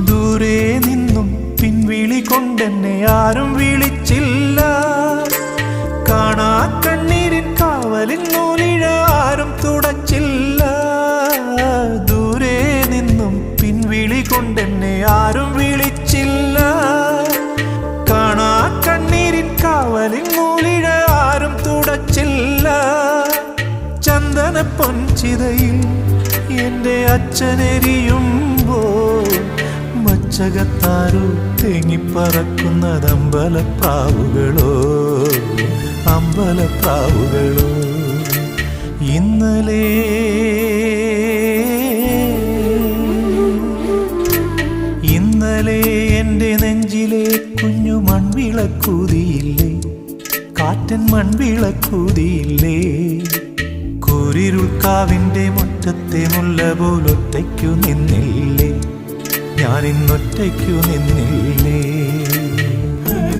ദൂരെ നിന്നും പിൻവിളി കൊണ്ടെന്നെ ആരും വിളിച്ചില്ല. കാണാ കണ്ണീരിൻ കാവലിൻ നൂലിഴ ആരും തുടച്ചില്ല. ദൂരെ നിന്നും പിൻവിളി കൊണ്ടെന്നെ ആരും വിളിച്ചില്ല. കാണാ കണ്ണീരിൻ കാവലിൻ നൂലിഴ ആരും തുടച്ചില്ല. ചന്ദന പൊൻചിതയിൽ എൻ്റെ അച്ഛനെരിയുമ്പോൾ മച്ചകത്താരോ തേങ്ങിപ്പറക്കുന്നത് അമ്പലപ്രാവുകളോ, അമ്പലപ്രാവുകളോ. ഇന്നലെ എൻ്റെ നെഞ്ചിലെ കുഞ്ഞു മൺവിളക്കൂതിയില്ലേ, കാറ്റൻ മൺവിളക്കൂതിയില്ലേ. കൂരിരുൾക്കാവിൻ്റെ മുറ്റത്തെ മുല്ല പോലൊറ്റയ്ക്കു നിന്നില്ലേ, ഞാനിന്നൊറ്റയ്ക്കു നിന്നില്ലേ.